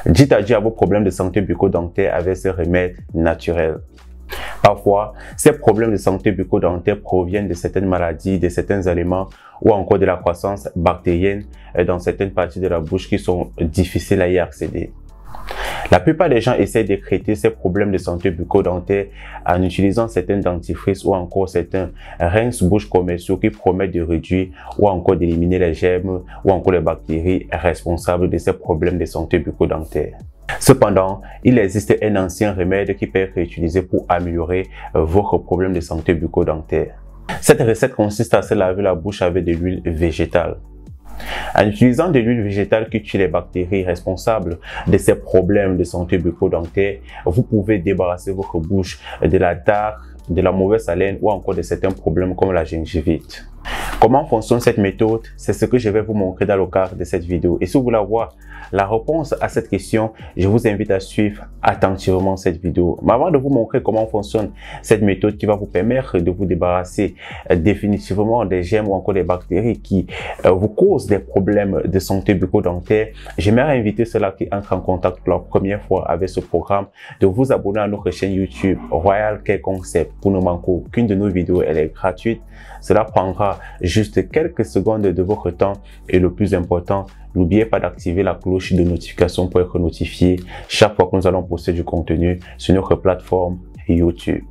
Dites adieu à vos problèmes de santé bucco-dentaire avec ces remèdes naturels. Parfois, ces problèmes de santé bucco-dentaire proviennent de certaines maladies, de certains aliments ou encore de la croissance bactérienne dans certaines parties de la bouche qui sont difficiles à y accéder. La plupart des gens essaient de traiter ces problèmes de santé bucco-dentaire en utilisant certains dentifrices ou encore certains rince-bouche commerciaux qui promettent de réduire ou encore d'éliminer les germes ou encore les bactéries responsables de ces problèmes de santé bucco-dentaire. Cependant, il existe un ancien remède qui peut être utilisé pour améliorer votre problème de santé bucco-dentaire. Cette recette consiste à se laver la bouche avec de l'huile végétale. En utilisant de l'huile végétale qui tue les bactéries responsables de ces problèmes de santé bucco-dentaire, vous pouvez débarrasser votre bouche de la darre, de la mauvaise haleine ou encore de certains problèmes comme la gingivite. Comment fonctionne cette méthode? C'est ce que je vais vous montrer dans le cadre de cette vidéo. Et si vous voulez avoir la réponse à cette question, je vous invite à suivre attentivement cette vidéo. Mais avant de vous montrer comment fonctionne cette méthode qui va vous permettre de vous débarrasser définitivement des germes ou encore des bactéries qui vous causent des problèmes de santé bucco-dentaire, j'aimerais inviter ceux-là qui entrent en contact pour la première fois avec ce programme de vous abonner à notre chaîne YouTube Royal Care Concept pour ne manquer aucune de nos vidéos. Elle est gratuite. Cela prendra juste quelques secondes de votre temps et le plus important, n'oubliez pas d'activer la cloche de notification pour être notifié chaque fois que nous allons poster du contenu sur notre plateforme YouTube.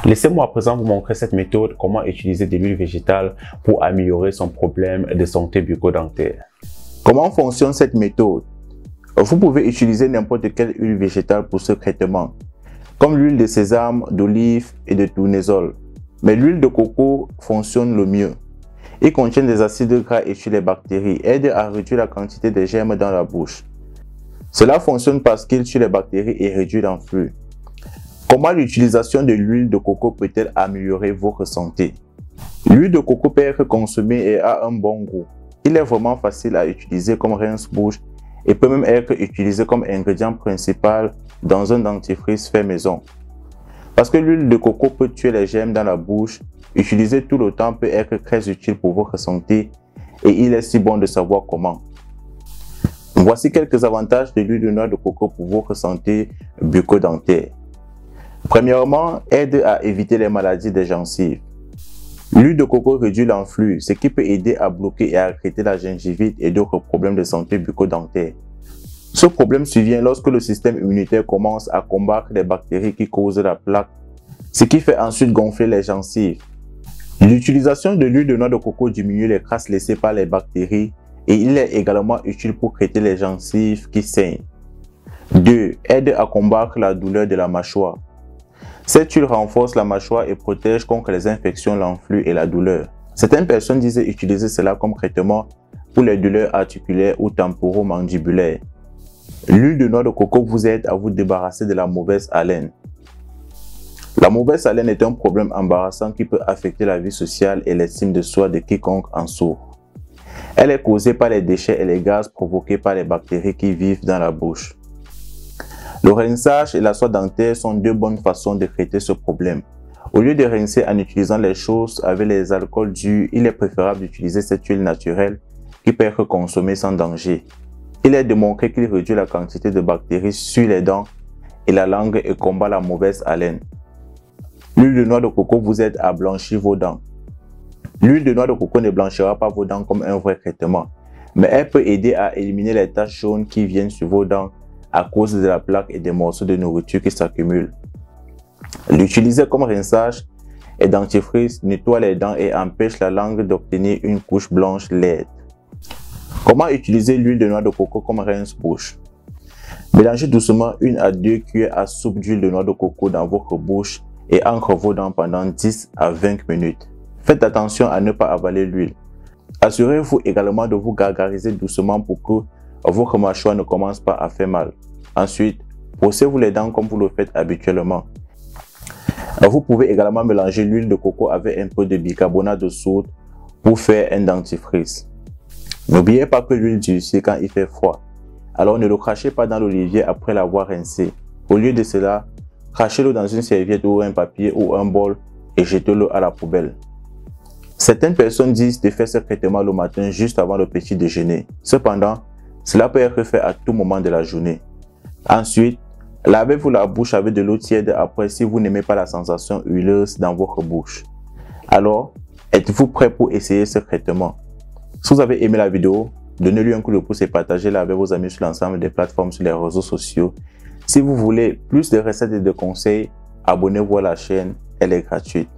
Laissez-moi à présent vous montrer cette méthode, comment utiliser de l'huile végétale pour améliorer son problème de santé bucco-dentaire. Comment fonctionne cette méthode? Vous pouvez utiliser n'importe quelle huile végétale pour ce traitement, comme l'huile de sésame, d'olive et de tournesol. Mais l'huile de coco fonctionne le mieux. Il contient des acides gras et tue les bactéries, aide à réduire la quantité de germes dans la bouche. Cela fonctionne parce qu'il tue les bactéries et réduit l'influx. Comment l'utilisation de l'huile de coco peut-elle améliorer votre santé? L'huile de coco peut être consommée et a un bon goût. Il est vraiment facile à utiliser comme rince-bouche et peut même être utilisé comme ingrédient principal dans un dentifrice fait maison. Parce que l'huile de coco peut tuer les germes dans la bouche, utiliser tout le temps peut être très utile pour votre santé et il est si bon de savoir comment. Voici quelques avantages de l'huile de noix de coco pour votre santé bucco-dentaire. Premièrement, aide à éviter les maladies des gencives. L'huile de coco réduit l'influx, ce qui peut aider à bloquer et à arrêter la gingivite et d'autres problèmes de santé bucco-dentaire. Ce problème survient lorsque le système immunitaire commence à combattre les bactéries qui causent la plaque, ce qui fait ensuite gonfler les gencives. L'utilisation de l'huile de noix de coco diminue les traces laissées par les bactéries et il est également utile pour traiter les gencives qui saignent. 2. Aide à combattre la douleur de la mâchoire. Cette huile renforce la mâchoire et protège contre les infections, l'influx et la douleur. Certaines personnes disaient utiliser cela comme traitement pour les douleurs articulaires ou temporomandibulaires. L'huile de noix de coco vous aide à vous débarrasser de la mauvaise haleine. La mauvaise haleine est un problème embarrassant qui peut affecter la vie sociale et l'estime de soi de quiconque en souffre. Elle est causée par les déchets et les gaz provoqués par les bactéries qui vivent dans la bouche. Le rinçage et la soie dentaire sont deux bonnes façons de traiter ce problème. Au lieu de rincer en utilisant les choses avec les alcools durs, il est préférable d'utiliser cette huile naturelle qui peut être consommée sans danger. Il est démontré qu'il réduit la quantité de bactéries sur les dents et la langue et combat la mauvaise haleine. L'huile de noix de coco vous aide à blanchir vos dents. L'huile de noix de coco ne blanchira pas vos dents comme un vrai traitement, mais elle peut aider à éliminer les taches jaunes qui viennent sur vos dents à cause de la plaque et des morceaux de nourriture qui s'accumulent. L'utiliser comme rinçage et dentifrice nettoie les dents et empêche la langue d'obtenir une couche blanche laide. Comment utiliser l'huile de noix de coco comme rince-bouche? Mélangez doucement 1 à 2 cuillères à soupe d'huile de noix de coco dans votre bouche et entre vos dents pendant 10 à 20 minutes. Faites attention à ne pas avaler l'huile. Assurez-vous également de vous gargariser doucement pour que votre mâchoire ne commence pas à faire mal. Ensuite, brossez-vous les dents comme vous le faites habituellement. Vous pouvez également mélanger l'huile de coco avec un peu de bicarbonate de soude pour faire un dentifrice. N'oubliez pas que l'huile durcit quand il fait froid. Alors ne le crachez pas dans l'olivier après l'avoir rincé. Au lieu de cela, crachez-le dans une serviette ou un papier ou un bol et jetez-le à la poubelle. Certaines personnes disent de faire ce traitement le matin juste avant le petit déjeuner. Cependant, Cela peut être fait à tout moment de la journée. Ensuite, lavez-vous la bouche avec de l'eau tiède après si vous n'aimez pas la sensation huileuse dans votre bouche. Alors, êtes-vous prêt pour essayer ce traitement? Si vous avez aimé la vidéo, donnez-lui un coup de pouce et partagez-la avec vos amis sur l'ensemble des plateformes sur les réseaux sociaux. Si vous voulez plus de recettes et de conseils, abonnez-vous à la chaîne, elle est gratuite.